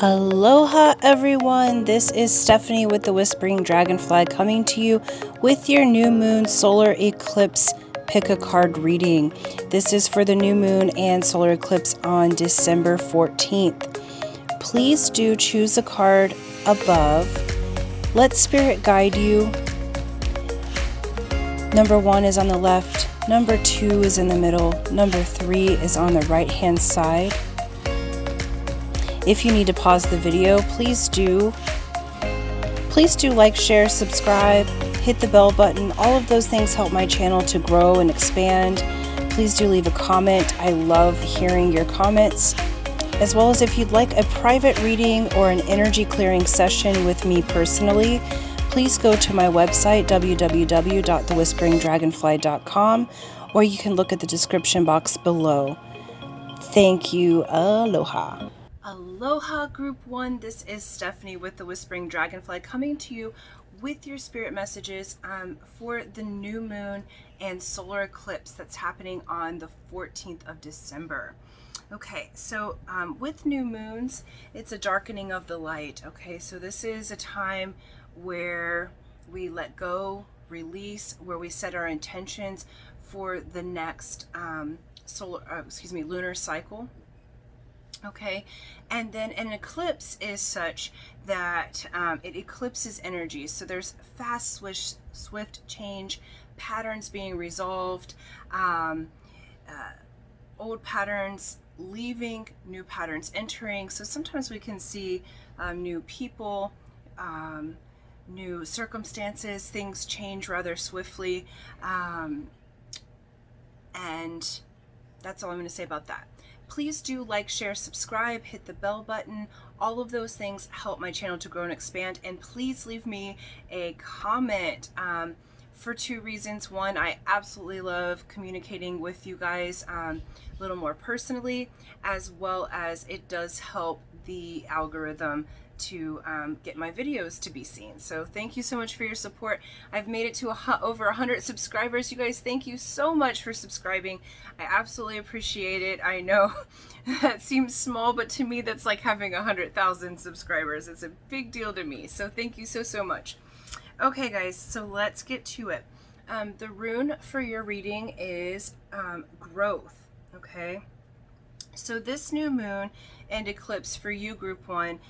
Aloha everyone, this is Stephanie with the Whispering Dragonfly coming to you with your new moon solar eclipse pick a card reading. This is for the new moon and solar eclipse on December 14th. Please do choose a card above. Let spirit guide you. Number 1 is on the left, number 2 is in the middle, number 3 is on the right hand side. If you need to pause the video, please do. Please do like, share, subscribe, hit the bell button. All of those things help my channel to grow and expand. Please do leave a comment. I love hearing your comments. As well as if you'd like a private reading or an energy clearing session with me personally, please go to my website, www.thewhisperingdragonfly.com, or you can look at the description box below. Thank you. Aloha. Aloha Group 1, this is Stephanie with the Whispering Dragonfly coming to you with your spirit messages for the new moon and solar eclipse that's happening on the 14th of December. Okay, so with new moons, it's a darkening of the light. Okay, so this is a time where we let go, release, where we set our intentions for the next lunar cycle. Okay, and then an eclipse is such that it eclipses energy. So there's fast, swift change, patterns being resolved, old patterns leaving, new patterns entering. So sometimes we can see new people, new circumstances, things change rather swiftly, and that's all I'm going to say about that. Please do like, share, subscribe, hit the bell button. All of those things help my channel to grow and expand. And please leave me a comment for two reasons. One, I absolutely love communicating with you guys a little more personally, as well as it does help the algorithm to get my videos to be seen. So thank you so much for your support. I've made it to over 100 subscribers. You guys, thank you so much for subscribing. I absolutely appreciate it. I know that seems small, but to me that's like having 100,000 subscribers. It's a big deal to me. So thank you so much. Okay guys, so let's get to it. The rune for your reading is growth. Okay, so this new moon and eclipse for you, Group 1,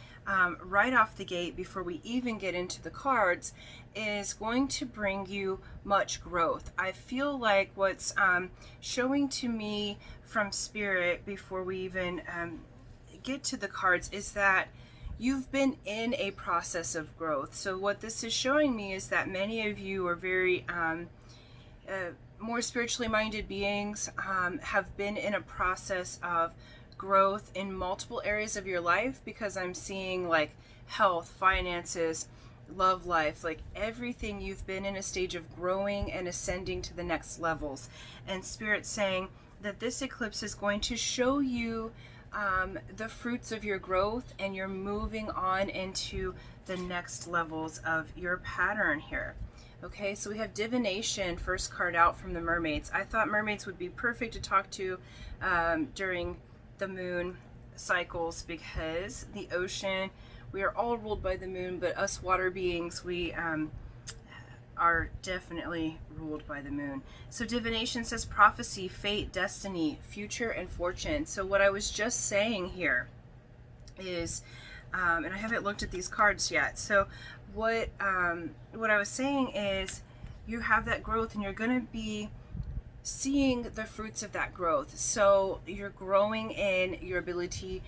right off the gate, before we even get into the cards, is going to bring you much growth. I feel like what's showing to me from Spirit before we even get to the cards is that you've been in a process of growth. So what this is showing me is that many of you are very more spiritually minded beings, have been in a process of growth in multiple areas of your life, because I'm seeing like health, finances, love life, like everything. You've been in a stage of growing and ascending to the next levels, and Spirit's saying that this eclipse is going to show you the fruits of your growth, and you're moving on into the next levels of your pattern here. Okay, so we have divination, first card out from the mermaids. I thought mermaids would be perfect to talk to during the moon cycles, because the ocean, we are all ruled by the moon, but us water beings, we are definitely ruled by the moon. So divination says prophecy, fate, destiny, future, and fortune. So what I was just saying here is, and I haven't looked at these cards yet, so what I was saying is you have that growth, and you're going to be seeing the fruits of that growth. So you're growing in your ability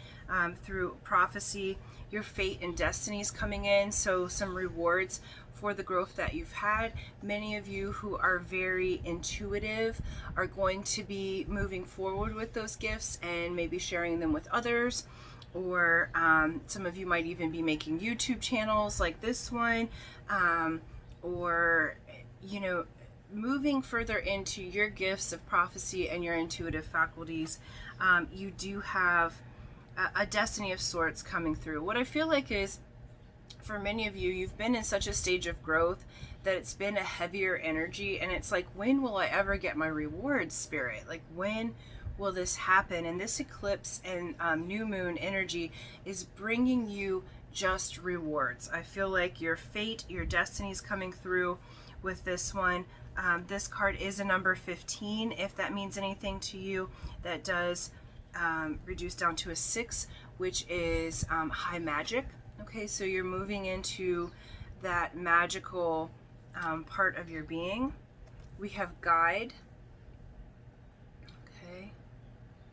through prophecy. Your fate and destiny is coming in, so some rewards for the growth that you've had. Many of you who are very intuitive are going to be moving forward with those gifts and maybe sharing them with others, or some of you might even be making YouTube channels like this one, or you know, moving further into your gifts of prophecy and your intuitive faculties. You do have a destiny of sorts coming through. What I feel like is, for many of you, you've been in such a stage of growth that it's been a heavier energy, and it's like, when will I ever get my rewards, Spirit? Like, when will this happen. And this eclipse and new moon energy is bringing you just rewards. I feel like your fate, your destiny is coming through with this one. This card is a number 15. If that means anything to you, that does reduce down to a 6, which is high magic. Okay, so you're moving into that magical part of your being. We have guide. Okay,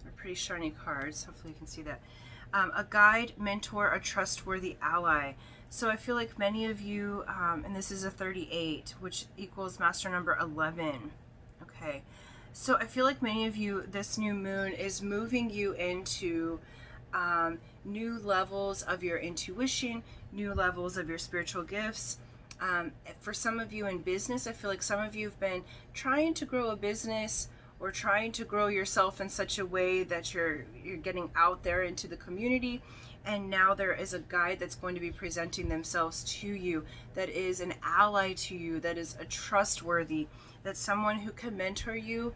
they're pretty shiny cards. Hopefully you can see that. A guide, mentor, a trustworthy ally. So I feel like many of you, and this is a 38, which equals master number 11. Okay, so I feel like many of you, this new moon is moving you into new levels of your intuition, new levels of your spiritual gifts. For some of you in business, I feel like some of you have been trying to grow a business or trying to grow yourself in such a way that you're getting out there into the community, and now there is a guide that's going to be presenting themselves to you, that is an ally to you, that is a trustworthy, that's someone who can mentor you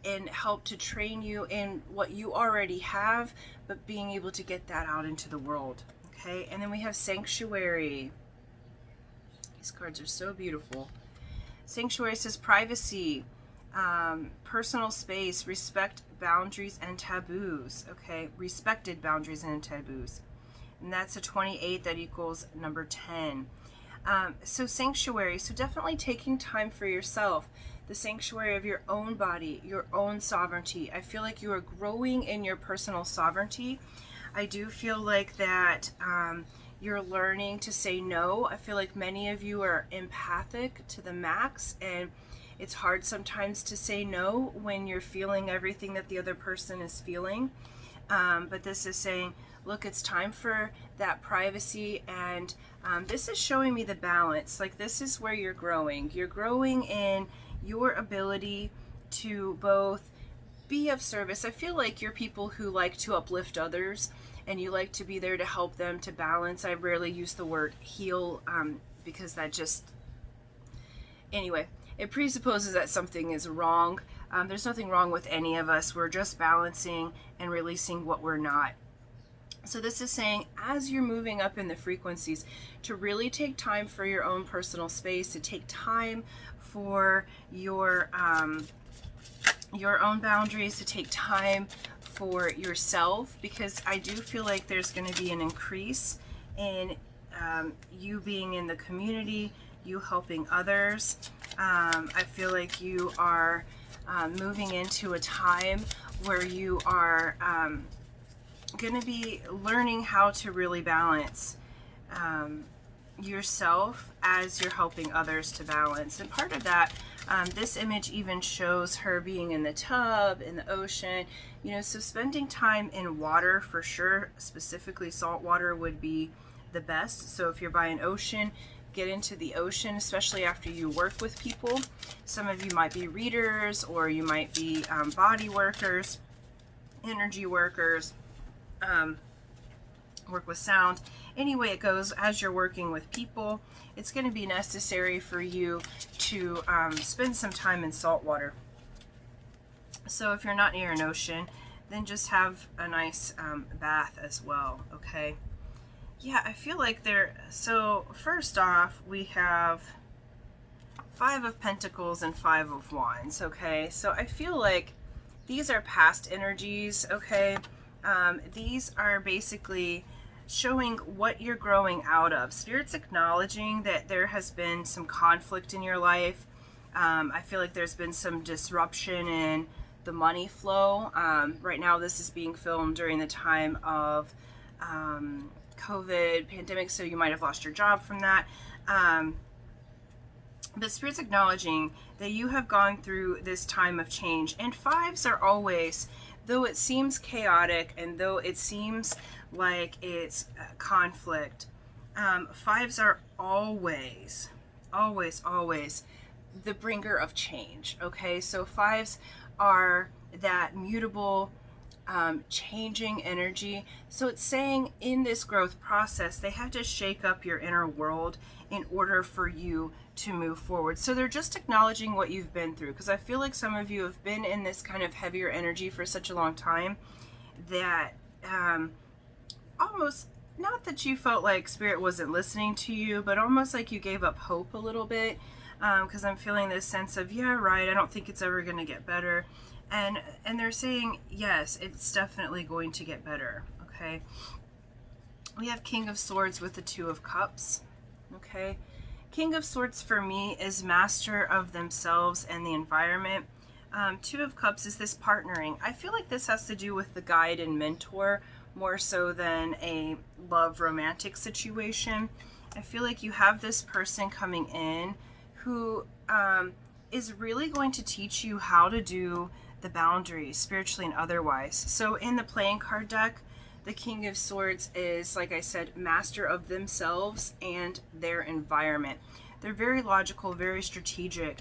and help to train you in what you already have, but being able to get that out into the world. Okay, and then we have sanctuary. These cards are so beautiful. Sanctuary says privacy, personal space, respect boundaries and taboos. Okay, respected boundaries and taboos. And that's a 28, that equals number 10. So sanctuary, so definitely taking time for yourself, the sanctuary of your own body, your own sovereignty. I feel like you are growing in your personal sovereignty. I do feel like that you're learning to say no. I feel like many of you are empathic to the max, and it's hard sometimes to say no when you're feeling everything that the other person is feeling. But this is saying, look, it's time for that privacy, and this is showing me the balance. Like, this is where you're growing. You're growing in your ability to both be of service. I feel like you're people who like to uplift others, and you like to be there to help them to balance. I rarely use the word heal because that just, anyway, it presupposes that something is wrong. There's nothing wrong with any of us. We're just balancing and releasing what we're not. So this is saying, as you're moving up in the frequencies, to really take time for your own personal space, to take time for your own boundaries, to take time for yourself, because I do feel like there's going to be an increase in you being in the community, you helping others. I feel like you are moving into a time where you are going to be learning how to really balance yourself as you're helping others to balance. And part of that, this image even shows her being in the tub, in the ocean, you know, so spending time in water for sure, specifically salt water would be the best. So if you're by an ocean, get into the ocean, especially after you work with people. Some of you might be readers, or you might be body workers, energy workers, work with sound. Any way it goes, as you're working with people, it's going to be necessary for you to spend some time in salt water. So if you're not near an ocean, then just have a nice bath as well. Okay. Yeah, I feel like so first off, we have 5 of Pentacles and 5 of Wands. Okay, so I feel like these are past energies. Okay, these are basically showing what you're growing out of. Spirit's acknowledging that there has been some conflict in your life. I feel like there's been some disruption in the money flow. Right now, this is being filmed during the time of COVID pandemic, so you might have lost your job from that. But Spirit's acknowledging that you have gone through this time of change. And 5s are always, though it seems chaotic and though it seems like it's conflict, 5s are always the bringer of change. Okay, so 5s are that mutable changing energy. So it's saying in this growth process, they had to shake up your inner world in order for you to move forward. So they're just acknowledging what you've been through, because I feel like some of you have been in this kind of heavier energy for such a long time that almost, not that you felt like Spirit wasn't listening to you, but almost like you gave up hope a little bit, because I'm feeling this sense of, yeah, right, I don't think it's ever going to get better. And they're saying, yes, it's definitely going to get better, okay? We have King of Swords with the Two of Cups, okay? King of Swords for me is master of themselves and the environment. Two of Cups is this partnering. I feel like this has to do with the guide and mentor more so than a love romantic situation. I feel like you have this person coming in who is really going to teach you how to do the boundaries, spiritually and otherwise. So in the playing card deck, the King of Swords is, like I said, master of themselves and their environment. They're very logical, very strategic.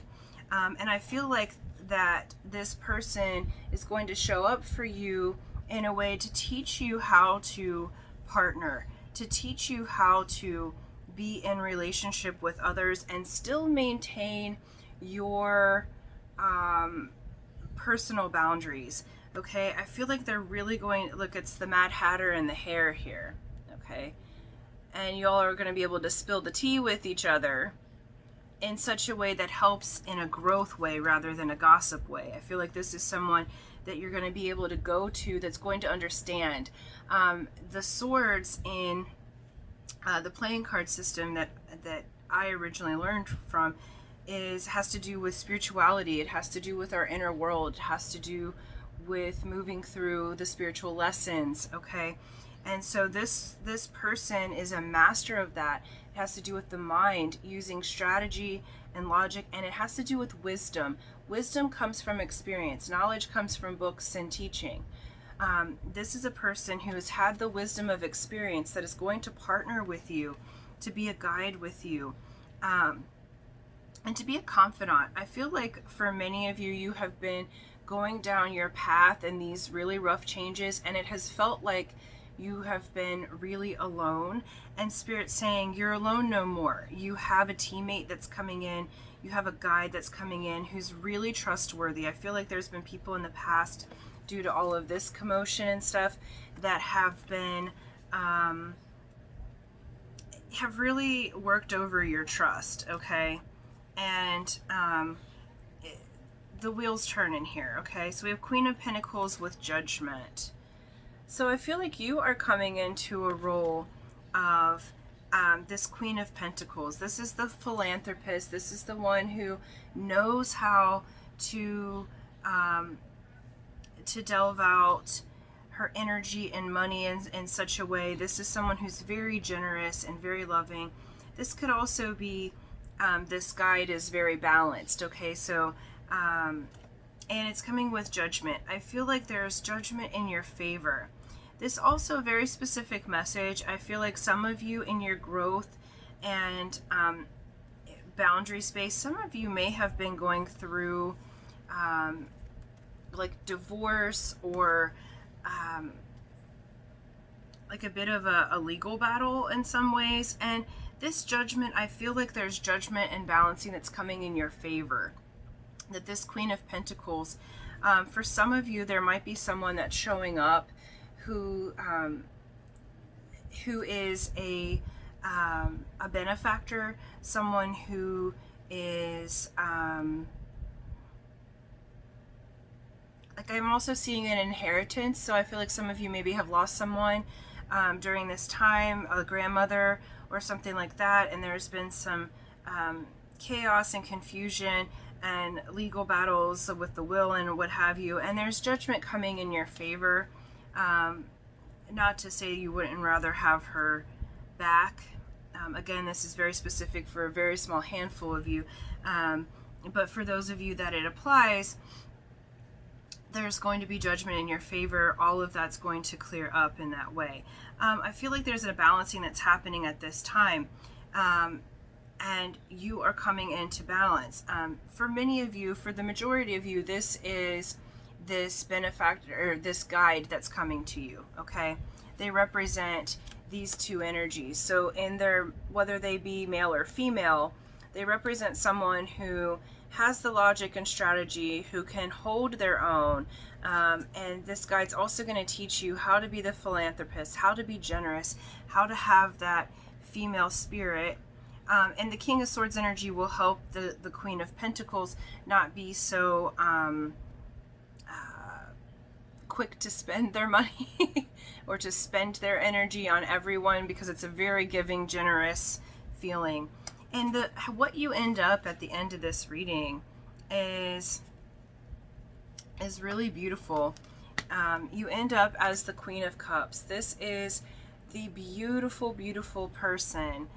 And I feel like that this person is going to show up for you in a way to teach you how to partner, to teach you how to be in relationship with others and still maintain your personal boundaries. Okay, I feel like they're really going, look, it's the Mad Hatter and the Hare here, okay? And y'all are going to be able to spill the tea with each other in such a way that helps in a growth way rather than a gossip way. I feel like this is someone that you're going to be able to go to that's going to understand. The swords in the playing card system that I originally learned from has to do with spirituality. It has to do with our inner world. It has to do with moving through the spiritual lessons, okay? And so this person is a master of that. It has to do with the mind, using strategy and logic, and it has to do with wisdom. Wisdom comes from experience. Knowledge comes from books and teaching. This is a person who has had the wisdom of experience that is going to partner with you, to be a guide with you, and to be a confidant. I feel like for many of you, you have been going down your path in these really rough changes, and it has felt like you have been really alone, and Spirit's saying you're alone no more. You have a teammate that's coming in, you have a guide that's coming in who's really trustworthy. I feel like there's been people in the past, due to all of this commotion and stuff, that have been have really worked over your trust, okay? And the wheels turn in here, okay? So we have Queen of Pentacles with Judgment. So I feel like you are coming into a role of this Queen of Pentacles. This is the philanthropist. This is the one who knows how to delve out her energy and money in such a way. This is someone who's very generous and very loving. This could also be this guide is very balanced, okay? So and it's coming with judgment. I feel like there's judgment in your favor. This also a very specific message. I feel like some of you in your growth and boundary space, some of you may have been going through like divorce or like a bit of a legal battle in some ways. And this judgment, I feel like there's judgment and balancing that's coming in your favor. That this Queen of Pentacles, for some of you, there might be someone that's showing up who is a benefactor, someone who is like, I'm also seeing an inheritance. So I feel like some of you maybe have lost someone during this time, a grandmother or something like that, and there's been some chaos and confusion and legal battles with the will and what have you, and there's judgment coming in your favor. Not to say you wouldn't rather have her back. Again, this is very specific for a very small handful of you, but for those of you that it applies, there's going to be judgment in your favor. All of that's going to clear up in that way. I feel like there's a balancing that's happening at this time. And you are coming into balance. For many of you, for the majority of you, this is this benefactor or this guide that's coming to you. Okay, they represent these two energies. So in their, whether they be male or female, they represent someone who has the logic and strategy, who can hold their own. And this guide's also going to teach you how to be the philanthropist, how to be generous, how to have that female spirit. And the King of Swords energy will help the Queen of Pentacles not be so quick to spend their money or to spend their energy on everyone, because it's a very giving, generous feeling. And what you end up at the end of this reading is really beautiful. You end up as the Queen of Cups. This is the beautiful, beautiful person,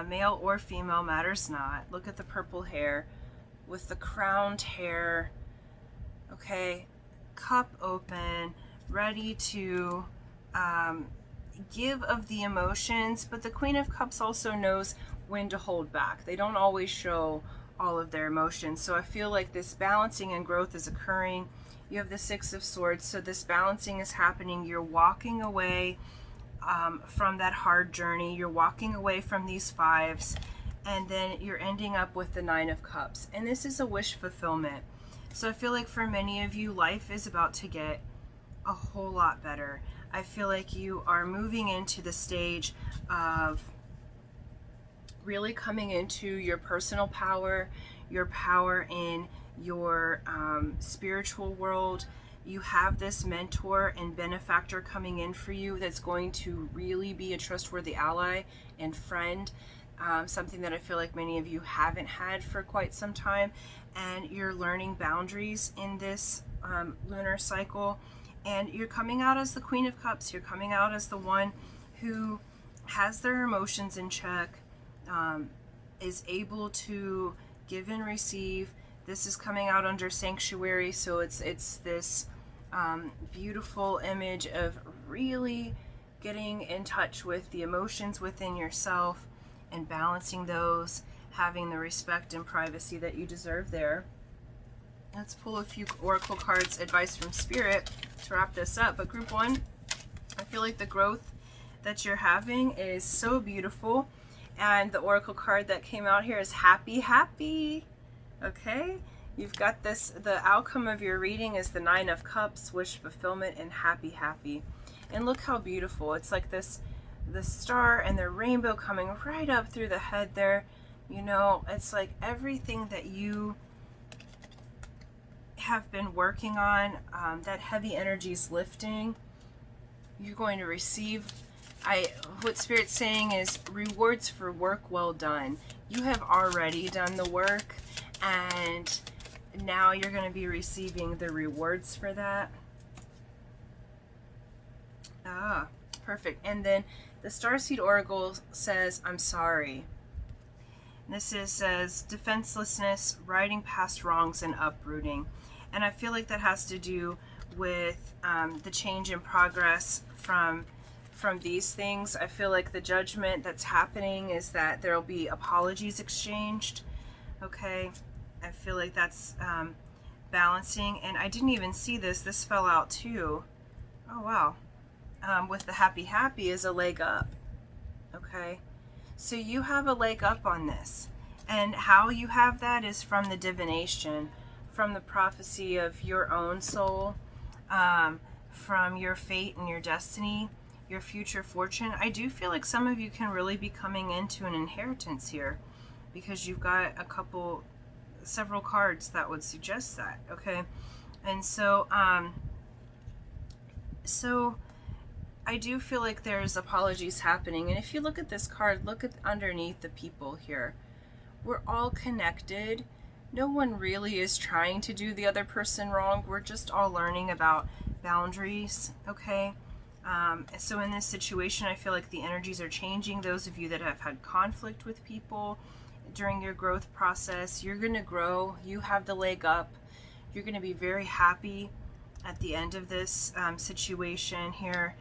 male or female, matters not. Look at the purple hair with the crowned hair. Okay, cup open, ready to give of the emotions, but the Queen of Cups also knows when to hold back. They don't always show all of their emotions. So I feel like this balancing and growth is occurring. You have the Six of Swords, so this balancing is happening. You're walking away from that hard journey. You're walking away from these fives, and then you're ending up with the Nine of Cups. And this is a wish fulfillment. So I feel like for many of you, life is about to get a whole lot better. I feel like you are moving into the stage of really coming into your personal power, your power in your spiritual world. You have this mentor and benefactor coming in for you that's going to really be a trustworthy ally and friend, something that I feel like many of you haven't had for quite some time. And you're learning boundaries in this lunar cycle, and you're coming out as the Queen of Cups. You're coming out as the one who has their emotions in check, is able to give and receive. This is coming out under sanctuary, so it's this beautiful image of really getting in touch with the emotions within yourself and balancing those, having the respect and privacy that you deserve there. Let's pull a few oracle cards, advice from Spirit, to wrap this up. But group one, I feel like the growth that you're having is so beautiful. And the oracle card that came out here is happy, happy. Okay, you've got this, the outcome of your reading is the Nine of Cups, wish fulfillment, and happy, happy. And look how beautiful. It's like this, the star and the rainbow coming right up through the head there. You know, it's like everything that you have been working on, that heavy energy is lifting. You're going to receive, what Spirit's saying is rewards for work well done. You have already done the work, and now you're going to be receiving the rewards for that. Ah, perfect. And then the Starseed Oracle says, I'm sorry. This says defenselessness, riding past wrongs, and uprooting. And I feel like that has to do with the change in progress from these things. I feel like the judgment that's happening is that there will be apologies exchanged. Okay, I feel like that's balancing. And I didn't even see this. This fell out too. Oh, wow. With the happy, happy is a leg up. Okay. So you have a leg up on this, and how you have that is from the divination, from the prophecy of your own soul, from your fate and your destiny, your future fortune. I do feel like some of you can really be coming into an inheritance here, because you've got several cards that would suggest that. Okay, and so I do feel like there's apologies happening. And if you look at this card, look at underneath the people here. We're all connected. No one really is trying to do the other person wrong. We're just all learning about boundaries, okay? So in this situation, I feel like the energies are changing. Those of you that have had conflict with people during your growth process, you're going to grow. You have the leg up. You're going to be very happy at the end of this situation here.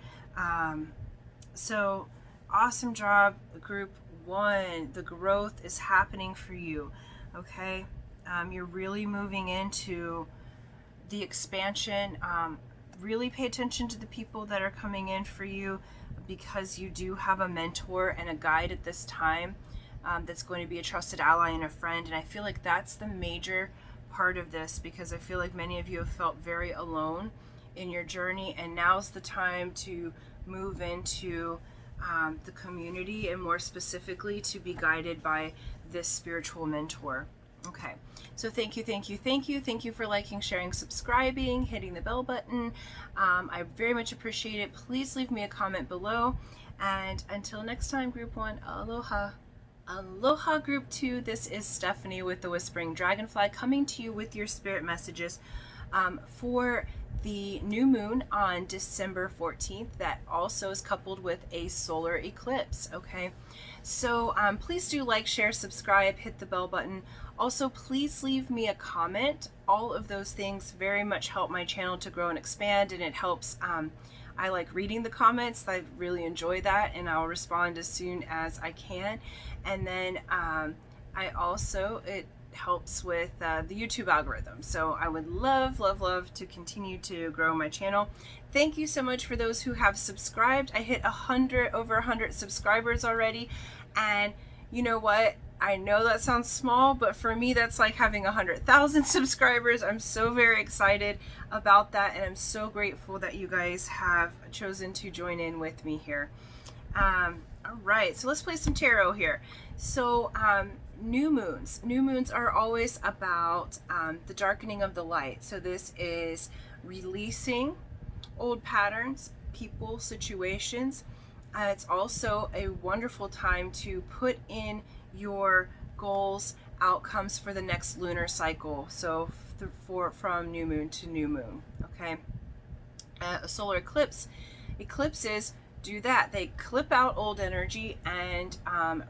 So awesome job, group one. The growth is happening for you. Okay, you're really moving into the expansion. Really pay attention to the people that are coming in for you, because you do have a mentor and a guide at this time, that's going to be a trusted ally and a friend. And I feel like that's the major part of this, because I feel like many of you have felt very alone in your journey, and now's the time to move into the community, and more specifically to be guided by this spiritual mentor. Okay, so thank you for liking, sharing, subscribing, hitting the bell button. I very much appreciate it. Please leave me a comment below, and until next time, group 1, aloha. Aloha, group 2. This is Stephanie with the Whispering Dragonfly, coming to you with your spirit messages for the new moon on December 14th, that also is coupled with a solar eclipse. Okay, so please do like, share, subscribe, hit the bell button. Also, please leave me a comment. All of those things very much help my channel to grow and expand, and it helps. I like reading the comments. I really enjoy that, and I'll respond as soon as I can. And then it helps with the YouTube algorithm. So I would love to continue to grow my channel. Thank you so much for those who have subscribed. I hit over 100 subscribers already, and you know what? I know that sounds small, but for me, that's like having 100,000 subscribers. I'm so very excited about that, and I'm so grateful that you guys have chosen to join in with me here. All right, so let's play some tarot here. So new moons are always about the darkening of the light. So this is releasing old patterns, people, situations. It's also a wonderful time to put in your goals, outcomes for the next lunar cycle. So from new moon to new moon. Okay, a solar eclipses do that. They clip out old energy and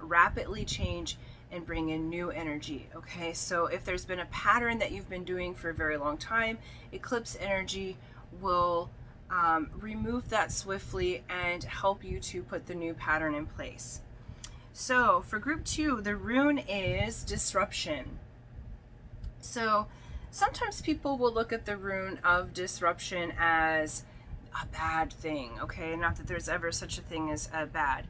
rapidly change and bring in new energy. Okay, so if there's been a pattern that you've been doing for a very long time, eclipse energy will remove that swiftly and help you to put the new pattern in place. So for group 2, the rune is disruption. So sometimes people will look at the rune of disruption as a bad thing. Okay, not that there's ever such a thing as a bad.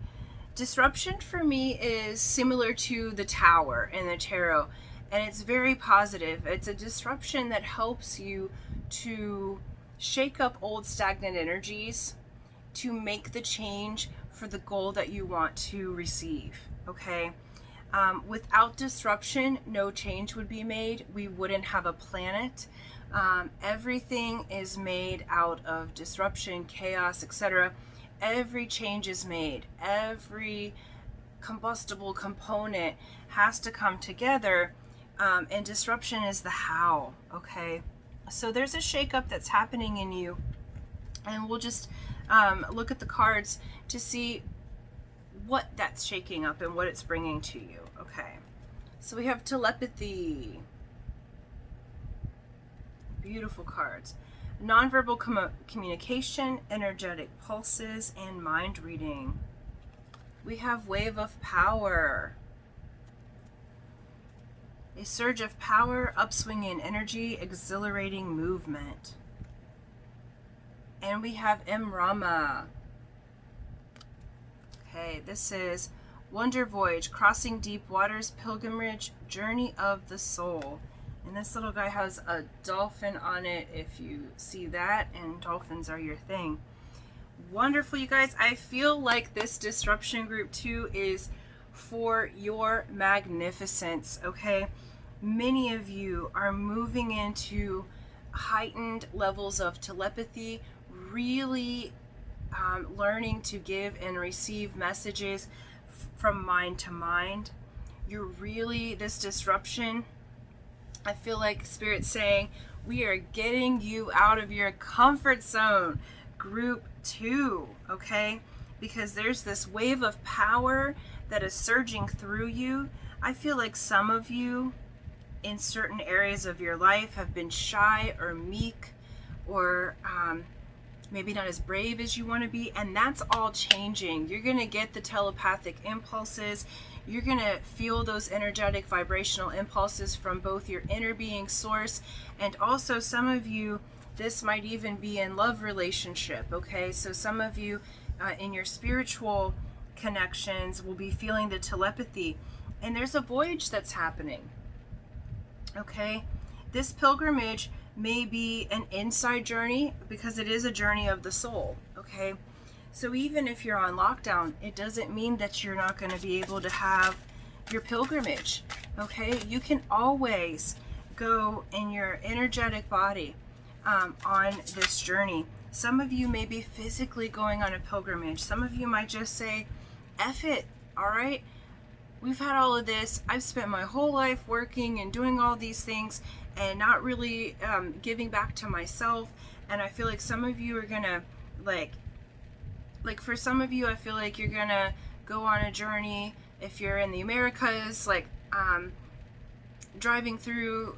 Disruption for me is similar to the Tower in the tarot, and it's very positive. It's a disruption that helps you to shake up old stagnant energies, to make the change for the goal that you want to receive. Okay, without disruption, no change would be made. We wouldn't have a planet. Everything is made out of disruption, chaos, etc. Every change is made. Every combustible component has to come together, and disruption is the how. Okay, so there's a shakeup that's happening in you, and we'll just look at the cards to see what that's shaking up and what it's bringing to you. Okay, so we have telepathy. Beautiful cards. Nonverbal communication, energetic pulses, and mind reading. We have wave of power. A surge of power, upswing in energy, exhilarating movement. And we have Rama. Okay, this is Wonder Voyage, crossing deep waters, pilgrimage, journey of the soul. And this little guy has a dolphin on it, if you see that, and dolphins are your thing. Wonderful, you guys. I feel like this disruption group 2 is for your magnificence, okay? Many of you are moving into heightened levels of telepathy, really learning to give and receive messages from mind to mind. You're really, this disruption, I feel like Spirit's saying, we are getting you out of your comfort zone, group 2, okay? Because there's this wave of power that is surging through you. I feel like some of you in certain areas of your life have been shy or meek, or maybe not as brave as you want to be, and that's all changing. You're going to get the telepathic impulses. You're going to feel those energetic vibrational impulses from both your inner being source, and also some of you, this might even be in love relationship, okay? So some of you in your spiritual connections will be feeling the telepathy, and there's a voyage that's happening, okay? This pilgrimage may be an inside journey because it is a journey of the soul, okay? So even if you're on lockdown, it doesn't mean that you're not going to be able to have your pilgrimage, okay? You can always go in your energetic body on this journey. Some of you may be physically going on a pilgrimage. Some of you might just say, F it, all right? We've had all of this. I've spent my whole life working and doing all these things and not really giving back to myself. And I feel like some of you are gonna, like for some of you, I feel like you're gonna go on a journey. If you're in the Americas, like driving through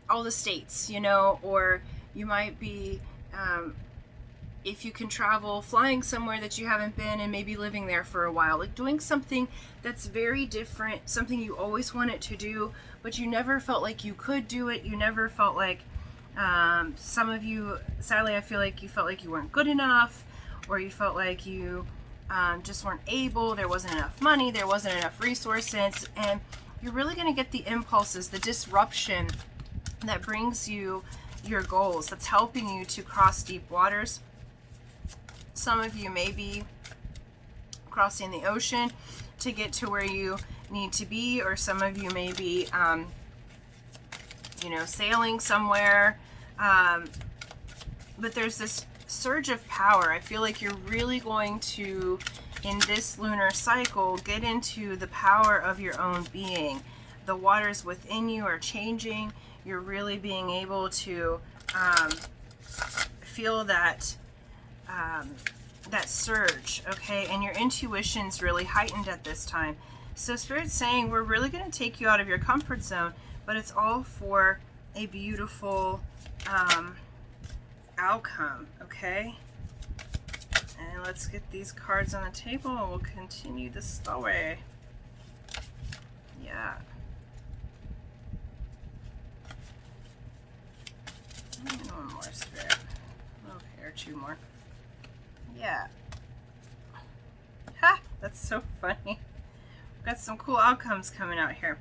all the states, you know, or you might be, if you can travel, flying somewhere that you haven't been and maybe living there for a while, like doing something that's very different, something you always wanted to do, but you never felt like you could do it. You never felt like, some of you, sadly, I feel like you felt like you weren't good enough, or you felt like you just weren't able, there wasn't enough money, there wasn't enough resources, and you're really going to get the impulses, the disruption that brings you your goals, that's helping you to cross deep waters. Some of you may be crossing the ocean to get to where you need to be, or some of you may be, you know, sailing somewhere. But there's this surge of power. I feel like you're really going to, in this lunar cycle, get into the power of your own being. The waters within you are changing. You're really being able to feel that that surge, okay? And your intuition's really heightened at this time. So Spirit's saying we're really going to take you out of your comfort zone, but it's all for a beautiful outcome, okay? And let's get these cards on the table and we'll continue the story. Yeah. And one more, Spirit. Okay, or two more. Yeah. Ha! That's so funny. We've got some cool outcomes coming out here.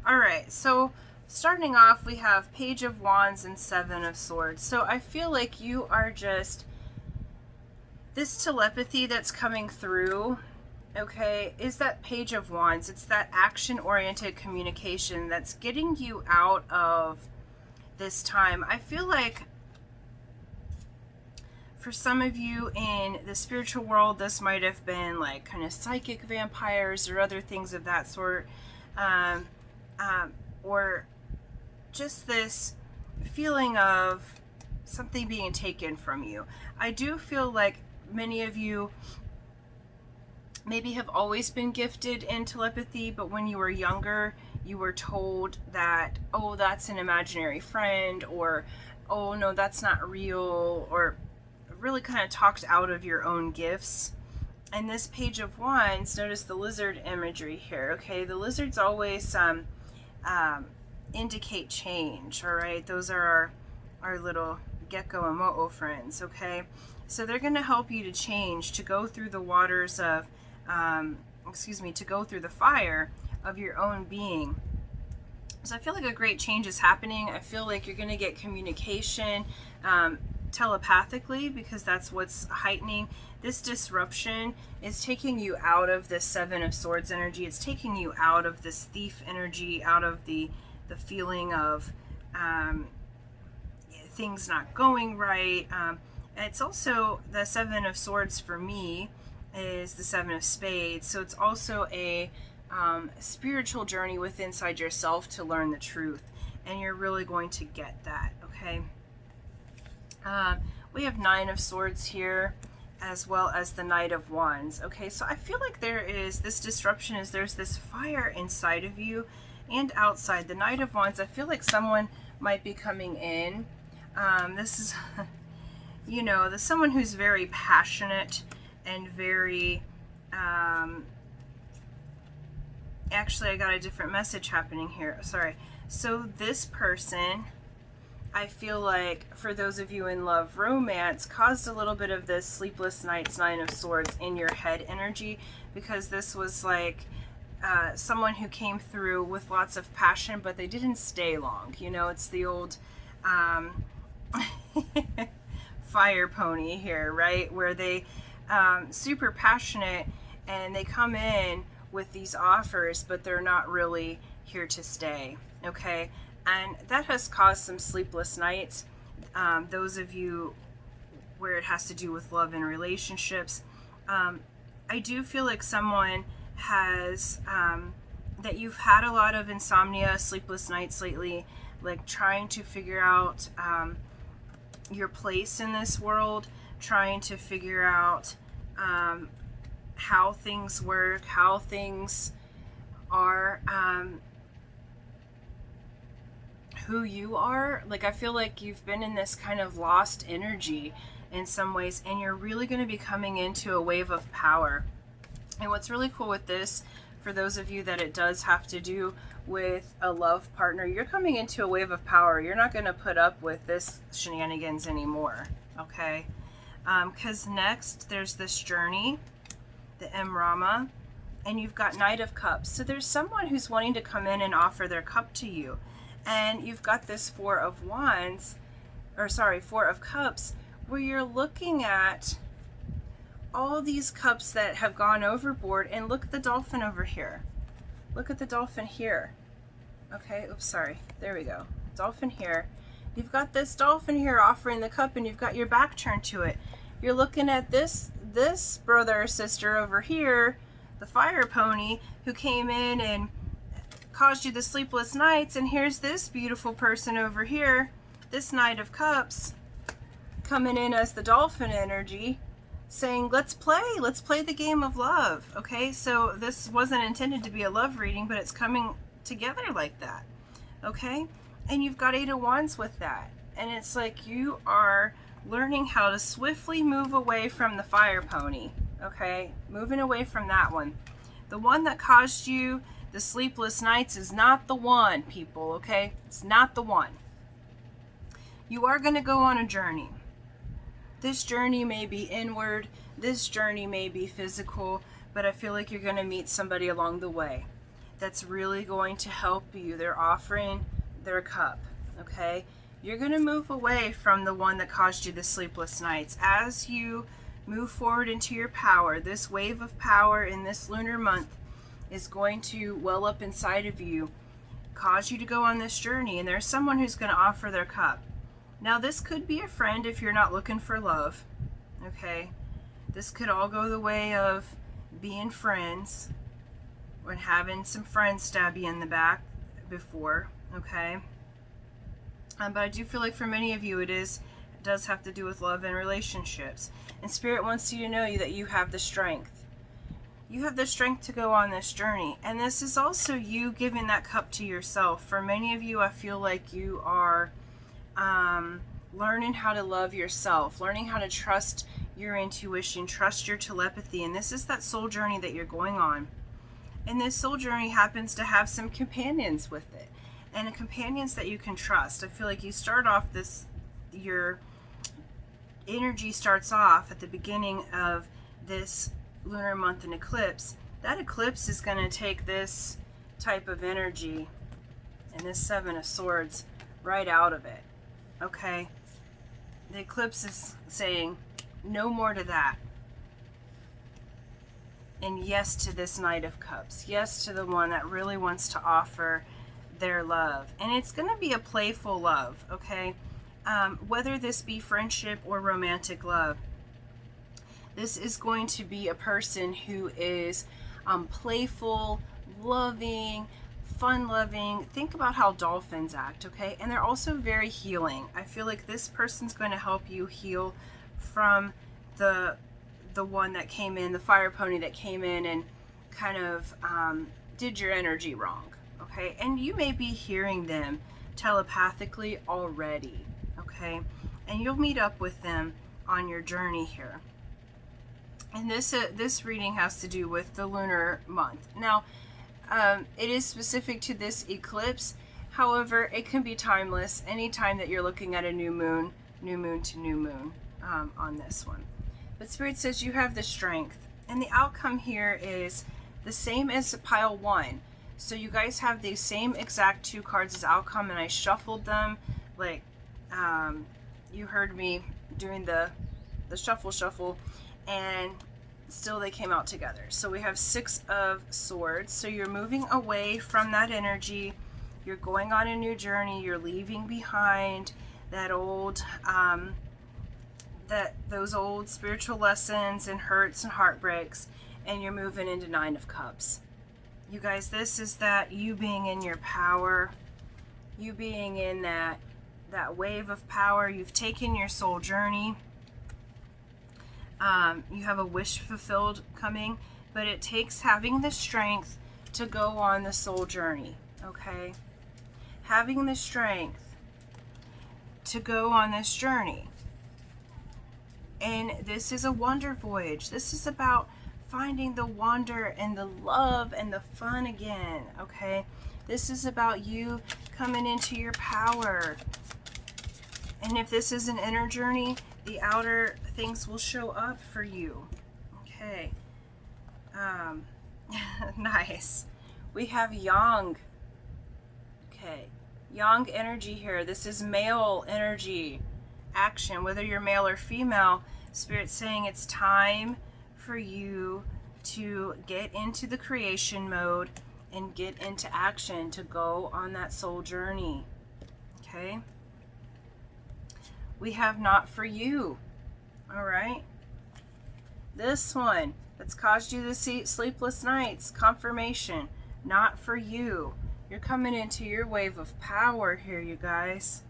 Alright, so starting off, we have Page of Wands and Seven of Swords. So I feel like you are just, this telepathy that's coming through, okay, is that Page of Wands. It's that action-oriented communication that's getting you out of this time. I feel like for some of you in the spiritual world, this might have been like kind of psychic vampires or other things of that sort, or just this feeling of something being taken from you. I do feel like many of you maybe have always been gifted in telepathy, but when you were younger, you were told that, oh, that's an imaginary friend, or, oh, no, that's not real, or really kind of talked out of your own gifts. And this Page of Wands, notice the lizard imagery here, okay? The lizards always indicate change, all right? Those are our little gecko and mo'o friends, okay? So they're going to help you to change, to go through the waters of, to go through the fire of your own being. So I feel like a great change is happening. I feel like you're going to get communication telepathically, because that's what's heightening. This disruption is taking you out of this Seven of Swords energy. It's taking you out of this thief energy, out of the feeling of things not going right. It's also the Seven of Swords for me is the Seven of Spades. So it's also a spiritual journey within inside yourself to learn the truth. And you're really going to get that, okay? We have Nine of Swords here, as well as the Knight of Wands. Okay, so I feel like there is this disruption, is there's this fire inside of you and outside. The Knight of Wands, I feel like someone might be coming in. This is you know, someone who's very passionate and very, actually I got a different message happening here, sorry. So this person, I feel like, for those of you in love romance, caused a little bit of this sleepless nights, Nine of Swords, in your head energy, because this was like someone who came through with lots of passion, but they didn't stay long. You know, it's the old fire pony here, right? Where they super passionate and they come in with these offers, but they're not really here to stay, okay? And that has caused some sleepless nights. Those of you where it has to do with love and relationships, I do feel like someone has, that you've had a lot of insomnia, sleepless nights lately, like trying to figure out your place in this world, trying to figure out how things work, how things are, who you are. Like, I feel like you've been in this kind of lost energy in some ways, and you're really going to be coming into a wave of power. And what's really cool with this, for those of you that it does have to do with a love partner, you're coming into a wave of power. You're not going to put up with this shenanigans anymore, okay? Because next there's this journey, the Emrama, and you've got Knight of Cups. So there's someone who's wanting to come in and offer their cup to you. And you've got this Four of Wands, or sorry, Four of Cups, where you're looking at all these cups that have gone overboard. And look at the dolphin over here. Look at the dolphin here. Okay, oops, sorry. There we go. Dolphin here. You've got this dolphin here offering the cup, and you've got your back turned to it. You're looking at this brother or sister over here, the fire pony, who came in and caused you the sleepless nights, and here's this beautiful person over here, this Knight of Cups, coming in as the dolphin energy, saying, let's play the game of love. Okay, so this wasn't intended to be a love reading, but it's coming together like that. Okay, and you've got Eight of Wands with that, and it's like you are learning how to swiftly move away from the fire pony. Okay, moving away from that one. The one that caused you the sleepless nights is not the one, people, okay? It's not the one. You are going to go on a journey. This journey may be inward, this journey may be physical, but I feel like you're going to meet somebody along the way that's really going to help you. They're offering their cup, okay? You're going to move away from the one that caused you the sleepless nights. As you move forward into your power, this wave of power in this lunar month is going to well up inside of you, cause you to go on this journey, and there's someone who's going to offer their cup. Now, this could be a friend if you're not looking for love, okay? This could all go the way of being friends, or having some friends stab you in the back before, okay? But I do feel like for many of you it does have to do with love and relationships. And Spirit wants you to know that you have the strength. You have the strength to go on this journey. And this is also you giving that cup to yourself. For many of you, I feel like you are learning how to love yourself, learning how to trust your intuition, trust your telepathy. And this is that soul journey that you're going on. And this soul journey happens to have some companions with it. And companions that you can trust. I feel like you start off your energy starts off at the beginning of this lunar month and eclipse. That eclipse is going to take this type of energy and this Seven of Swords right out of it. Okay? The eclipse is saying no more to that. And yes to this Knight of Cups. Yes to the one that really wants to offer their love. And it's going to be a playful love, okay? Whether this be friendship or romantic love. This is going to be a person who is playful, loving, fun-loving. Think about how dolphins act, okay? And they're also very healing. I feel like this person's going to help you heal from the one that came in, the fire pony that came in and kind of did your energy wrong, okay? And you may be hearing them telepathically already, okay? And you'll meet up with them on your journey here. And this reading has to do with the lunar month. Now, it is specific to this eclipse. However, it can be timeless anytime that you're looking at a new moon to new moon on this one. But Spirit says you have the strength. And the outcome here is the same as pile 1. So you guys have the same exact 2 cards as outcome, and I shuffled them like you heard me doing the shuffle, and still they came out together. So we have 6 of Swords. So you're moving away from that energy. You're going on a new journey. You're leaving behind that old those old spiritual lessons and hurts and heartbreaks, and you're moving into 9 of Cups. You guys, this is that you being in your power, you being in that wave of power. You've taken your soul journey. You have a wish fulfilled coming, but it takes having the strength to go on the soul journey, okay? Having the strength to go on this journey. And this is a wonder voyage. This is about finding the wonder and the love and the fun again, okay? This is about you coming into your power. And if this is an inner journey, the outer things will show up for you, okay? Nice. We have yang. Okay, yang energy here. This is male energy. Action, whether you're male or female. Spirit's saying it's time for you to get into the creation mode and get into action to go on that soul journey. Okay, we have not for you. All right, this one that's caused you to see sleepless nights, confirmation, not for you. You're coming into your wave of power here, you guys.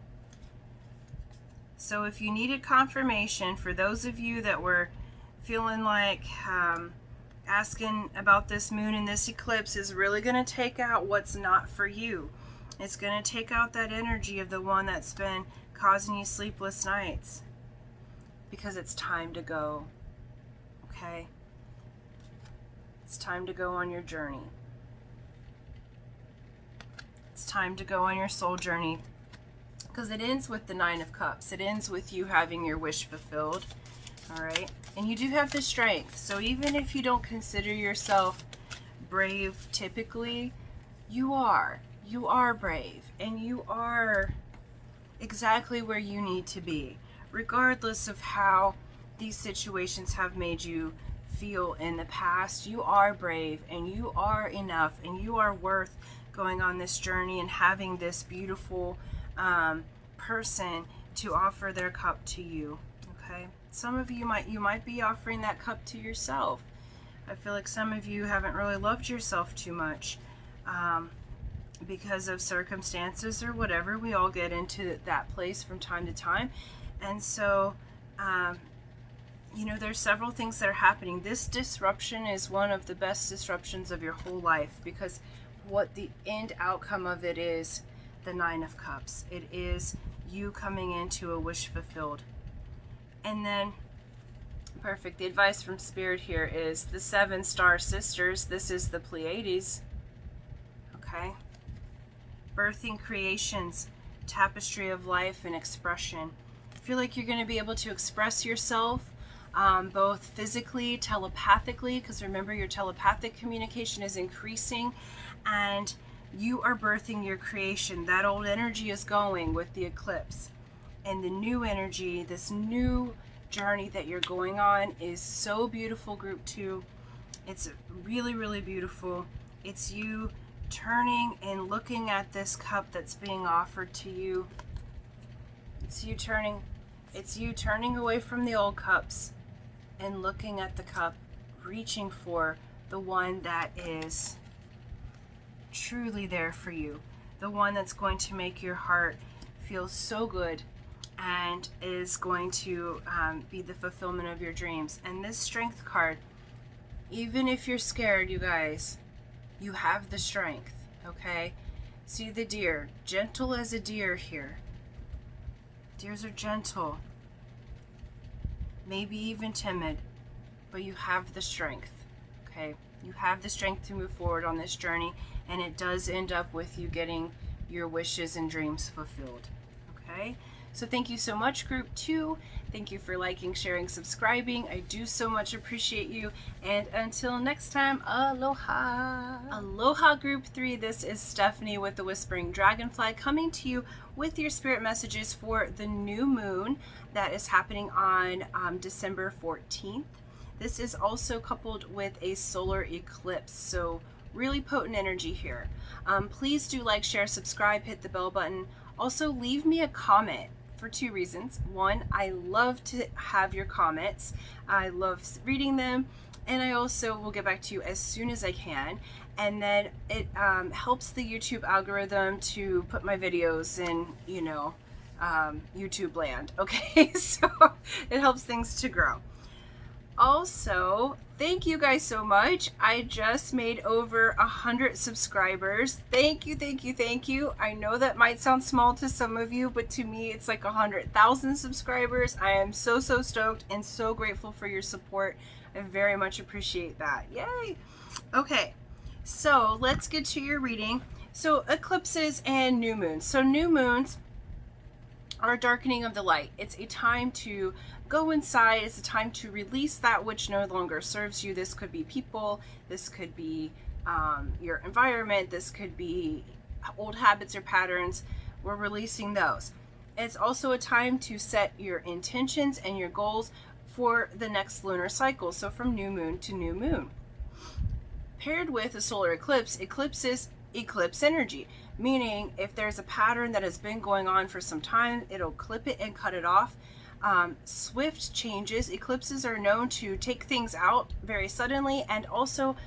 So if you needed confirmation, for those of you that were feeling like asking about this moon and this eclipse is really going to take out what's not for you. It's going to take out that energy of the one that's been causing you sleepless nights, because it's time to go. Okay? It's time to go on your journey. It's time to go on your soul journey. Because it ends with the 9 of Cups. It ends with you having your wish fulfilled. All right? And you do have the strength. So even if you don't consider yourself brave typically, you are. You are brave. And you are exactly where you need to be. Regardless of how these situations have made you feel in the past, you are brave and you are enough and you are worth going on this journey and having this beautiful person to offer their cup to you. Okay, some of you might be offering that cup to yourself. I feel like some of you haven't really loved yourself too much because of circumstances or whatever. We all get into that place from time to time, and so you know, there's several things that are happening. This disruption is one of the best disruptions of your whole life, because what the end outcome of it is the 9 of Cups. It is you coming into a wish fulfilled. And then, perfect, the advice from Spirit here is the 7 star sisters. This is the Pleiades. Okay? Birthing creations, tapestry of life and expression. I feel like you're going to be able to express yourself both physically, telepathically, because remember your telepathic communication is increasing, and you are birthing your creation. That old energy is going with the eclipse, and the new energy, this new journey that you're going on, is so beautiful. Group 2, it's really, really beautiful. It's you turning and looking at this cup that's being offered to you. It's you turning away from the old cups and looking at the cup, reaching for the one that is truly there for you, the one that's going to make your heart feel so good and is going to be the fulfillment of your dreams. And this strength card, even if you're scared, you guys, you have the strength. Okay, see the deer, gentle as a deer here. Deers are gentle. maybe even timid, but you have the strength, okay? You have the strength to move forward on this journey, and it does end up with you getting your wishes and dreams fulfilled, okay? So thank you so much, Group 2. Thank you for liking, sharing, subscribing. I do so much appreciate you. And until next time, aloha. Aloha, Group 3. This is Stephanie with the Whispering Dragonfly coming to you with your spirit messages for the new moon that is happening on December 14th. This is also coupled with a solar eclipse, so really potent energy here. Please do like, share, subscribe, hit the bell button. Also, leave me a comment for 2 reasons. One, I love to have your comments. I love reading them, and I also will get back to you as soon as I can. And then it helps the YouTube algorithm to put my videos in, you know, YouTube land. Okay, so it helps things to grow. Also, thank you guys so much. I just made over 100 subscribers. Thank you, thank you, thank you. I know that might sound small to some of you, but to me, it's like 100,000 subscribers. I am so, so stoked and so grateful for your support. I very much appreciate that. Yay. Okay, so let's get to your reading. So eclipses and new moons. So new moons are a darkening of the light. It's a time to go inside. It's a time to release that which no longer serves you. This could be people. This could be your environment. This could be old habits or patterns. We're releasing those. It's also a time to set your intentions and your goals for the next lunar cycle. So from new moon to new moon. Paired with a solar eclipse, eclipses eclipse energy, meaning if there's a pattern that has been going on for some time, it'll clip it and cut it off. Swift changes. Eclipses are known to take things out very suddenly and also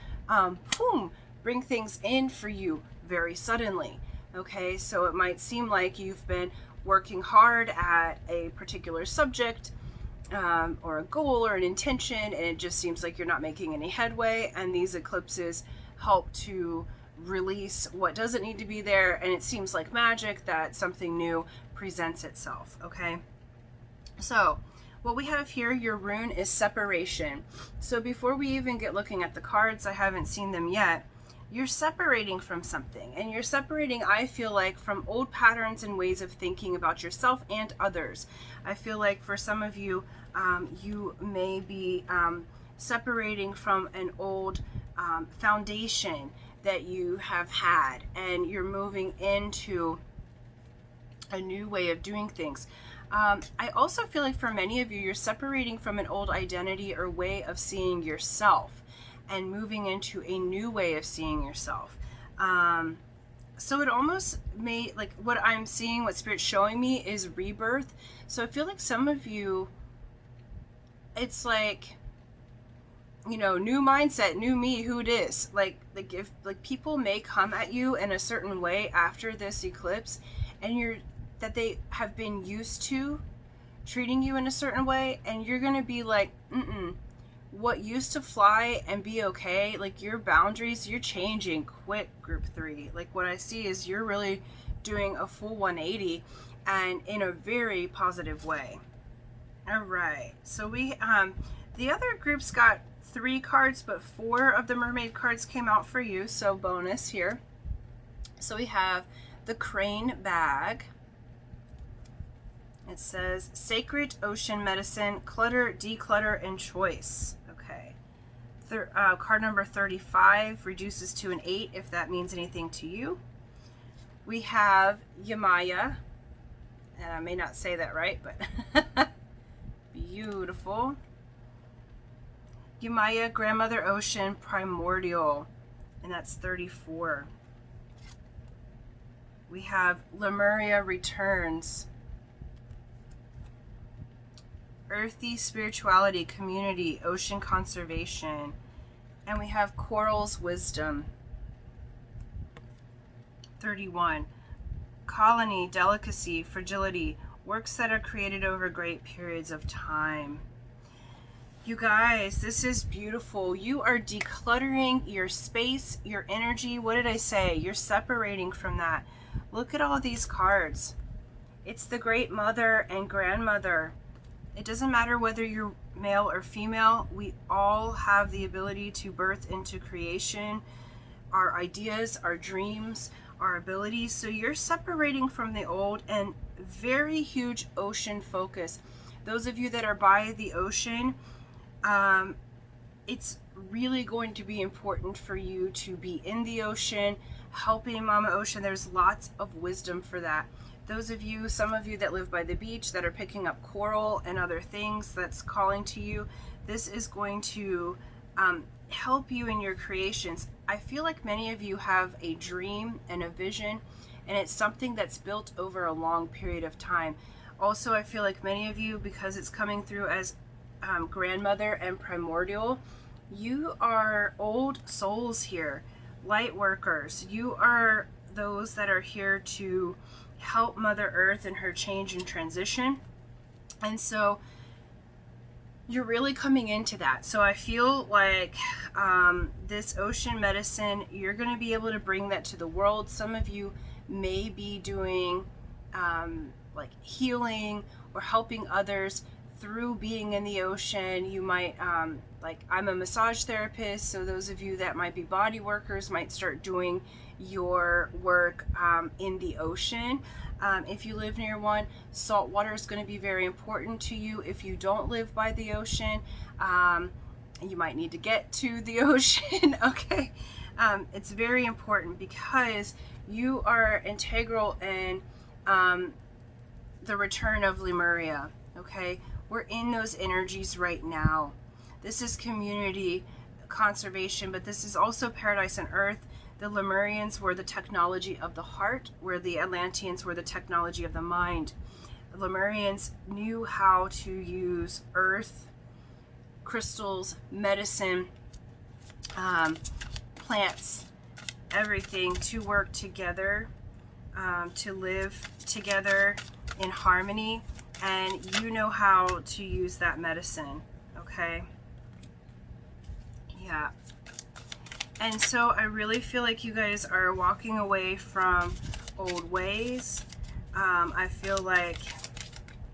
boom, bring things in for you very suddenly. Okay, so it might seem like you've been working hard at a particular subject or a goal or an intention, and it just seems like you're not making any headway, and these eclipses help to release what doesn't need to be there, and it seems like magic that something new presents itself. Okay, so what we have here, your rune is separation. So before we even get looking at the cards, I haven't seen them yet, you're separating from something, and you're separating, I feel like, from old patterns and ways of thinking about yourself and others. I feel like for some of you, you may be separating from an old foundation that you have had, and you're moving into a new way of doing things. I also feel like for many of you, you're separating from an old identity or way of seeing yourself and moving into a new way of seeing yourself. So it almost may, like what I'm seeing, what Spirit's showing me is rebirth. So I feel like some of you, it's like, you know, new mindset, new me, who it is. Like if people may come at you in a certain way after this eclipse, and that they have been used to treating you in a certain way, and you're gonna be like, what used to fly and be okay, like your boundaries, you're changing quick, Group 3. Like what I see is you're really doing a full 180 and in a very positive way. All right, so we the other groups got 3 cards, but 4 of the mermaid cards came out for you, so bonus here. So we have the crane bag. It says sacred ocean medicine, clutter, declutter, and choice. Okay. Card number 35 reduces to an 8 if that means anything to you. We have Yamaya, and I may not say that right, but beautiful. Yamaya, Grandmother Ocean, Primordial, and that's 34. We have Lemuria Returns, Earthy Spirituality, Community, Ocean Conservation, and we have Coral's Wisdom, 31. Colony, Delicacy, Fragility, works that are created over great periods of time. You guys, this is beautiful. You are decluttering your space, your energy. What did I say? You're separating from that. Look at all these cards. It's the Great Mother and Grandmother. It doesn't matter whether you're male or female, we all have the ability to birth into creation, our ideas, our dreams, our abilities. So you're separating from the old, and very huge ocean focus. Those of you that are by the ocean, it's really going to be important for you to be in the ocean, helping Mama Ocean. There's lots of wisdom for that. Those of you, some of you that live by the beach that are picking up coral and other things that's calling to you, this is going to help you in your creations. I feel like many of you have a dream and a vision, and it's something that's built over a long period of time. Also, I feel like many of you, because it's coming through as grandmother and primordial, you are old souls here, light workers. You are those that are here to help Mother Earth in her change and transition. And so you're really coming into that. So I feel like this ocean medicine, you're going to be able to bring that to the world. Some of you may be doing like healing or helping others through being in the ocean. You might, like I'm a massage therapist, so those of you that might be body workers might start doing your work in the ocean. If you live near one, salt water is going to be very important to you. If you don't live by the ocean, you might need to get to the ocean. Okay, it's very important because you are integral in the return of Lemuria. Okay, we're in those energies right now. This is community conservation, but this is also paradise on earth. The Lemurians were the technology of the heart, where the Atlanteans were the technology of the mind. The Lemurians knew how to use earth, crystals, medicine, plants, everything to work together, to live together in harmony. And you know how to use that medicine, okay? Yeah. And so I really feel like you guys are walking away from old ways. I feel like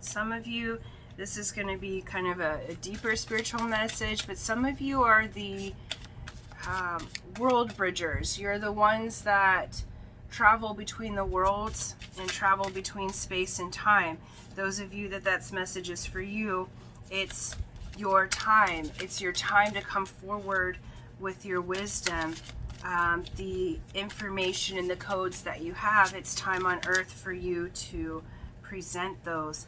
some of you, this is going to be kind of a deeper spiritual message, but some of you are the world bridgers. You're the ones that travel between the worlds and travel between space and time. Those of you that that's message is for you, it's your time. It's your time to come forward with your wisdom, the information and the codes that you have. It's time on earth for you to present those.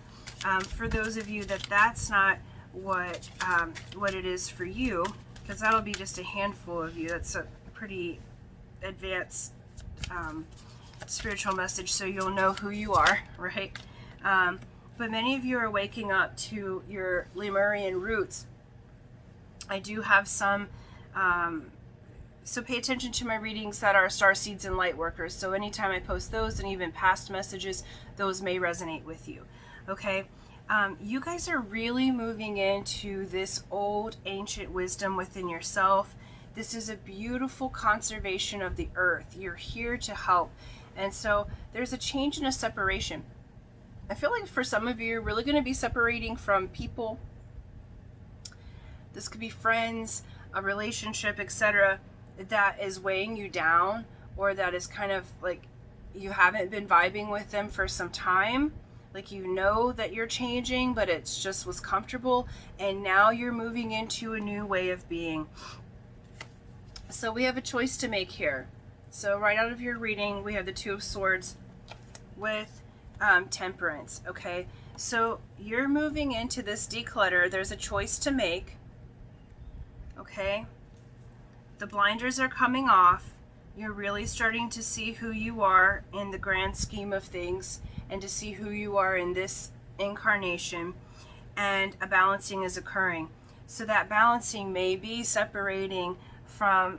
For those of you that that's not what it is for you, because that'll be just a handful of you. That's a pretty advanced spiritual message, so you'll know who you are, right? But many of you are waking up to your Lemurian roots. I do have some, so pay attention to my readings that are star seeds and light workers. So anytime I post those and even past messages, those may resonate with you. Okay, you guys are really moving into this old ancient wisdom within yourself. This is a beautiful conservation of the earth. You're here to help. And so there's a change and a separation. I feel like for some of you, you're really going to be separating from people. This could be friends, a relationship, etc., that is weighing you down, or that is kind of like you haven't been vibing with them for some time. Like, you know that you're changing, but it's just was comfortable, and now you're moving into a new way of being. So we have a choice to make here. So right out of your reading, we have the Two of Swords with Temperance. Okay, so you're moving into this declutter. There's a choice to make. Okay, the blinders are coming off. You're really starting to see who you are in the grand scheme of things, and to see who you are in this incarnation, and a balancing is occurring. So that balancing may be separating from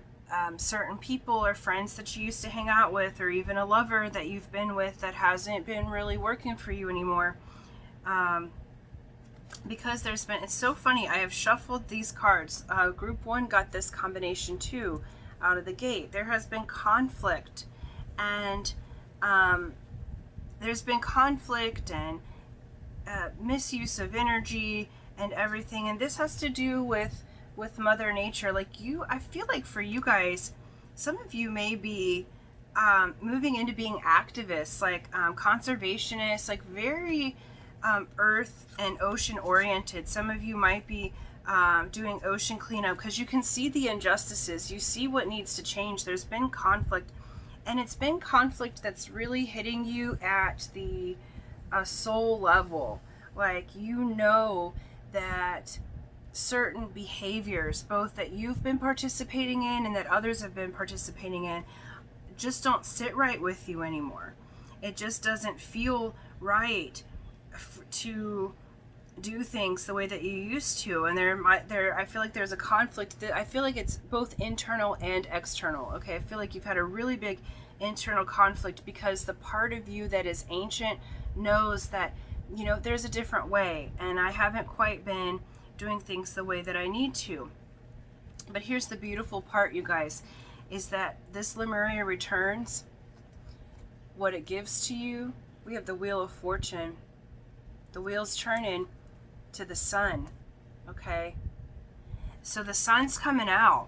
certain people or friends that you used to hang out with, or even a lover that you've been with that hasn't been really working for you anymore. Because there's been, it's so funny, I have shuffled these cards. Group 1 got this combination too out of the gate. There has been conflict, and there's been conflict and misuse of energy and everything. And this has to do with Mother Nature. Like I feel like for you guys, some of you may be moving into being activists, like conservationists, like very earth and ocean oriented. Some of you might be doing ocean cleanup because you can see the injustices. You see what needs to change. There's been conflict, and it's been conflict that's really hitting you at the soul level. Like, you know that certain behaviors, both that you've been participating in and that others have been participating in, just don't sit right with you anymore. It just doesn't feel right to do things the way that you used to. And I feel like there's a conflict that I feel like it's both internal and external. Okay, I feel like you've had a really big internal conflict because the part of you that is ancient knows that, you know, there's a different way, and I haven't quite been doing things the way that I need to. But here's the beautiful part, you guys, is that this Lemuria returns. What it gives to you, we have the Wheel of Fortune. The wheel's turning to the sun, okay? So the sun's coming out.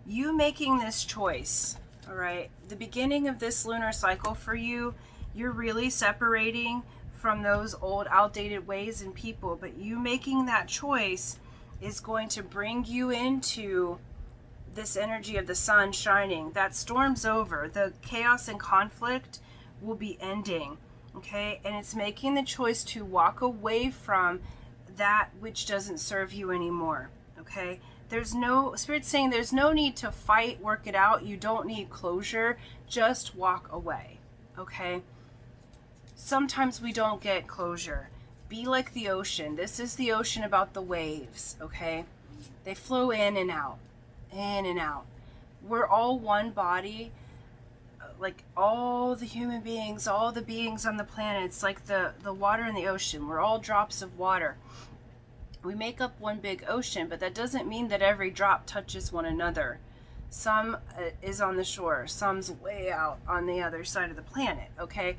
You making this choice, all right? The beginning of this lunar cycle for you, you're really separating from those old outdated ways and people, but you making that choice is going to bring you into this energy of the sun shining. That storm's over. The chaos and conflict will be ending, okay? And it's making the choice to walk away from that which doesn't serve you anymore, okay? There's no, Spirit's saying there's no need to fight, work it out. You don't need closure. Just walk away, okay? Sometimes we don't get closure. Be like the ocean. This is the ocean about the waves, okay? They flow in and out, in and out. We're all one body, like all the human beings, all the beings on the planet. It's like the water in the ocean. We're all drops of water. We make up one big ocean, but that doesn't mean that every drop touches one another. Some is on the shore, some's way out on the other side of the planet, okay?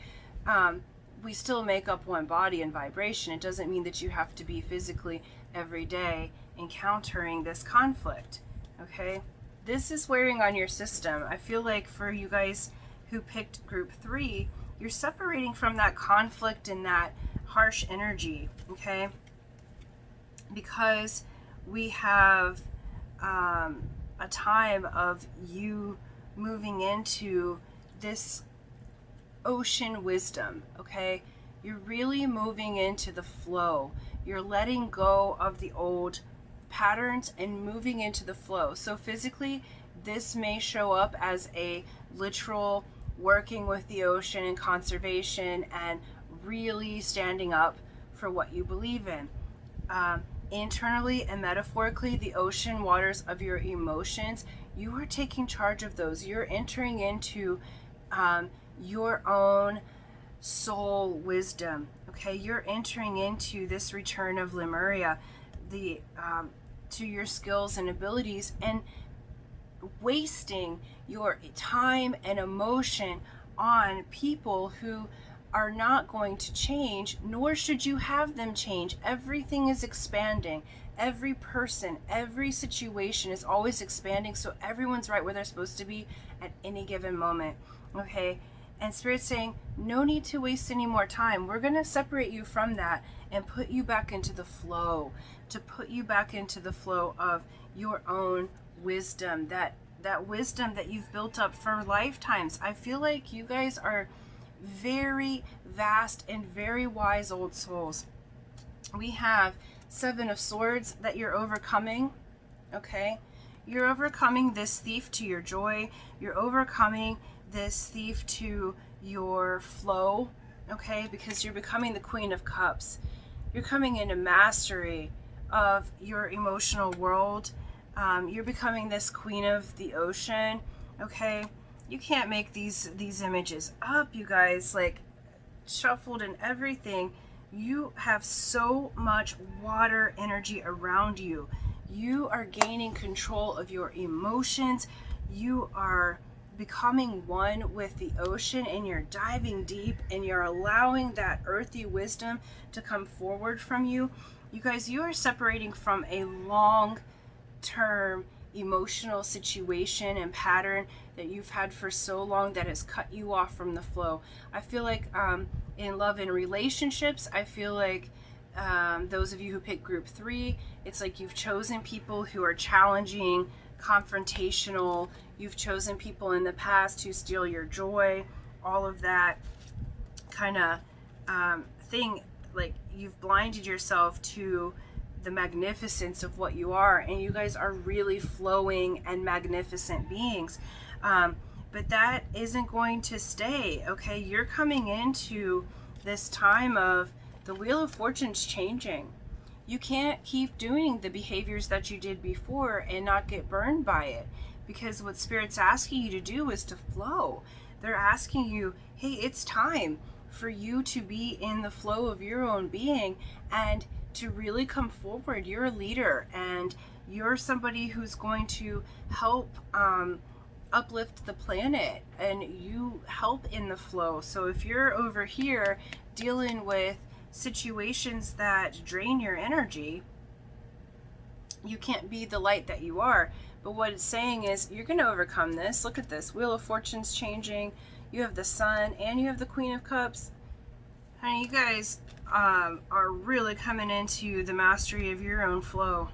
We still make up one body and vibration. It doesn't mean that you have to be physically every day encountering this conflict, okay? This is wearing on your system. I feel like for you guys who picked group 3, you're separating from that conflict and that harsh energy, okay? Because we have a time of you moving into this ocean wisdom, okay? You're really moving into the flow. You're letting go of the old patterns and moving into the flow. So physically, this may show up as a literal working with the ocean and conservation and really standing up for what you believe in. Internally and metaphorically, the ocean waters of your emotions, you are taking charge of those. You're entering into your own soul wisdom, okay? You're entering into this return of Lemuria, to your skills and abilities, and wasting your time and emotion on people who are not going to change, nor should you have them change. Everything is expanding. Every person, every situation is always expanding, so everyone's right where they're supposed to be at any given moment, okay? And Spirit's saying, no need to waste any more time. We're going to separate you from that and put you back into the flow, to put you back into the flow of your own wisdom, that wisdom that you've built up for lifetimes. I feel like you guys are very vast and very wise old souls. We have 7 of Swords that you're overcoming, okay? You're overcoming this thief to your joy. You're overcoming this thief to your flow, okay? Because you're becoming the Queen of Cups. You're coming into mastery of your emotional world. You're becoming this Queen of the Ocean, okay? You can't make these images up, you guys, like shuffled and everything. You have so much water energy around you. You are gaining control of your emotions. You are becoming one with the ocean, and you're diving deep, and you're allowing that earthy wisdom to come forward from you. You guys, you are separating from a long-term emotional situation and pattern that you've had for so long that has cut you off from the flow. I feel like in love and relationships, I feel like those of you who pick group 3, it's like you've chosen people who are challenging, confrontational. You've chosen people in the past who steal your joy, all of that kind of thing. Like, you've blinded yourself to the magnificence of what you are, and you guys are really flowing and magnificent beings. But that isn't going to stay, okay? You're coming into this time of the Wheel of Fortune's changing. You can't keep doing the behaviors that you did before and not get burned by it, because what Spirit's asking you to do is to flow. They're asking you, hey, it's time for you to be in the flow of your own being and to really come forward. You're a leader, and you're somebody who's going to help uplift the planet, and you help in the flow. So if you're over here dealing with situations that drain your energy, you can't be the light that you are. But what it's saying is you're going to overcome this. Look at this. Wheel of Fortune's changing. You have the Sun and you have the Queen of Cups. Honey, you guys are really coming into the mastery of your own flow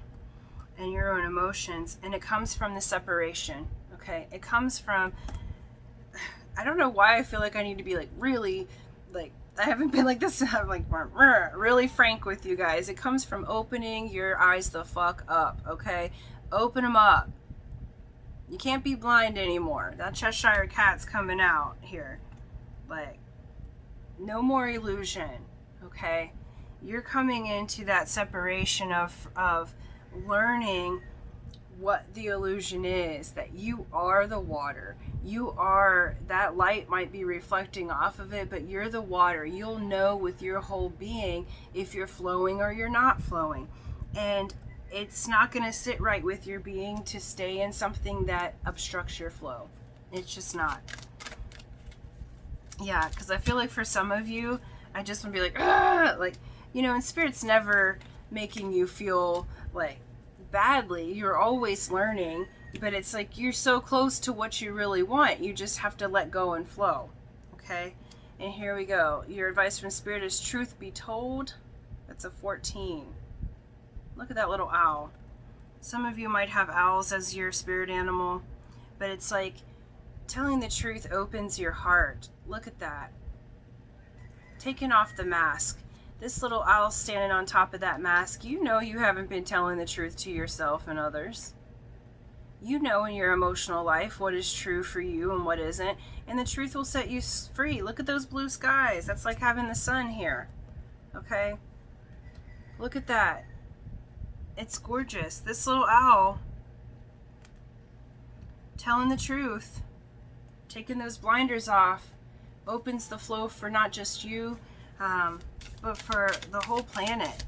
and your own emotions. And it comes from the separation, okay? It comes from, I don't know why I feel like I need to be like really, like, I haven't been like this. I'm like really frank with you guys. It comes from opening your eyes the fuck up, okay? Open them up. You can't be blind anymore. That Cheshire Cat's coming out here. Like, no more illusion, okay? You're coming into that separation of learning what the illusion is, that you are the water. You are, that light might be reflecting off of it, but you're the water. You'll know with your whole being if you're flowing or you're not flowing. And it's not going to sit right with your being to stay in something that obstructs your flow. It's just not. Yeah, because I feel like for some of you, I just want to be like, "Ugh!" Like, you know, and Spirit's never making you feel like badly. You're always learning, but it's like you're so close to what you really want. You just have to let go and flow, okay? And here we go. Your advice from Spirit is truth be told. That's a 14. Look at that little owl. Some of you might have owls as your spirit animal, but it's like telling the truth opens your heart. Look at that. Taking off the mask. This little owl standing on top of that mask, you know you haven't been telling the truth to yourself and others. You know in your emotional life what is true for you and what isn't, and the truth will set you free. Look at those blue skies. That's like having the sun here, okay? Look at that. It's gorgeous. This little owl telling the truth, taking those blinders off, opens the flow for not just you, but for the whole planet.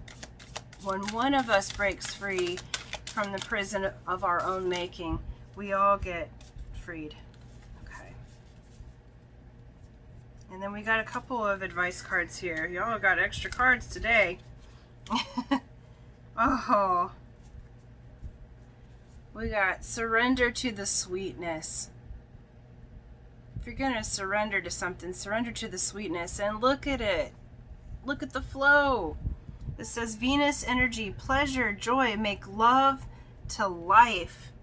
When one of us breaks free from the prison of our own making, we all get freed. Okay. And then we got a couple of advice cards here. Y'all got extra cards today. Oh. We got surrender to the sweetness. If you're going to surrender to something, surrender to the sweetness. And look at it. Look at the flow. It says Venus energy, pleasure, joy, make love to life.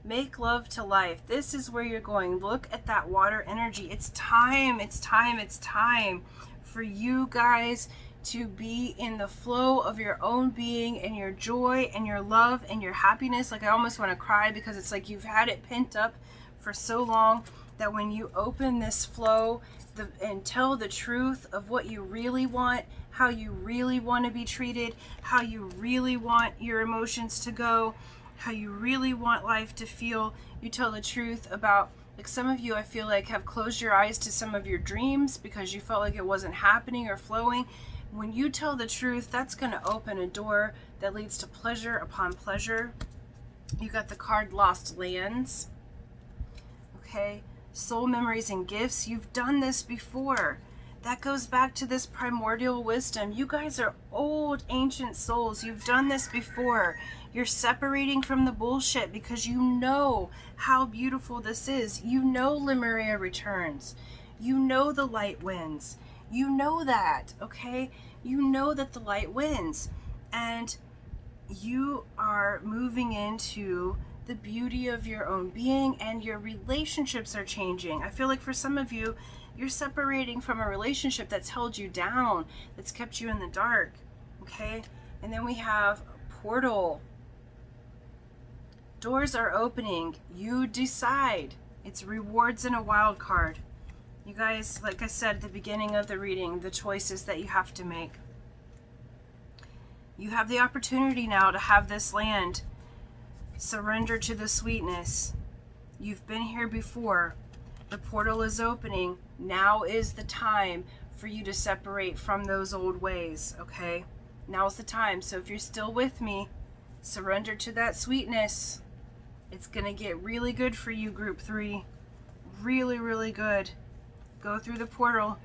Make love to life. This is where you're going. Look at that water energy. It's time. It's time. It's time for you guys to be in the flow of your own being and your joy and your love and your happiness. Like, I almost want to cry because it's like you've had it pent up for so long that when you open this flow and tell the truth of what you really want, how you really want to be treated, how you really want your emotions to go, how you really want life to feel, you tell the truth about, like, some of you I feel like have closed your eyes to some of your dreams because you felt like it wasn't happening or flowing. When you tell the truth, that's going to open a door that leads to pleasure upon pleasure. You got the card Lost Lands. Okay. Soul memories and gifts. You've done this before. That goes back to this primordial wisdom. You guys are old, ancient souls. You've done this before. You're separating from the bullshit because you know how beautiful this is. You know Lemuria returns. You know the light wins. You know that, okay? You know that the light wins. And you are moving into the beauty of your own being, and your relationships are changing. I feel like for some of you, you're separating from a relationship that's held you down, that's kept you in the dark, okay? And then we have portal. Doors are opening. You decide. It's rewards and a wild card. You guys, like I said at the beginning of the reading, the choices that you have to make. You have the opportunity now to have this land surrender to the sweetness. You've been here before. The portal is opening. Now is the time for you to separate from those old ways, okay? Now's the time. So if you're still with me, surrender to that sweetness. It's going to get really good for you, group 3. Really, really good. Go through the portal.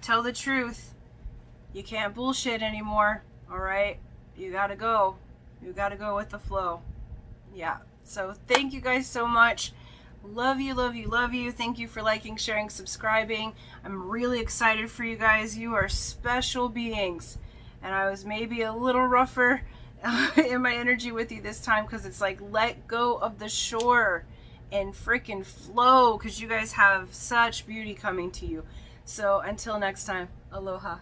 Tell the truth. You can't bullshit anymore, all right? You got to go. You got to go with the flow. Yeah. So thank you guys so much. Love you, love you, love you. Thank you for liking, sharing, subscribing. I'm really excited for you guys. You are special beings. And I was maybe a little rougher in my energy with you this time because it's like, let go of the shore and freaking flow, because you guys have such beauty coming to you. So until next time, aloha.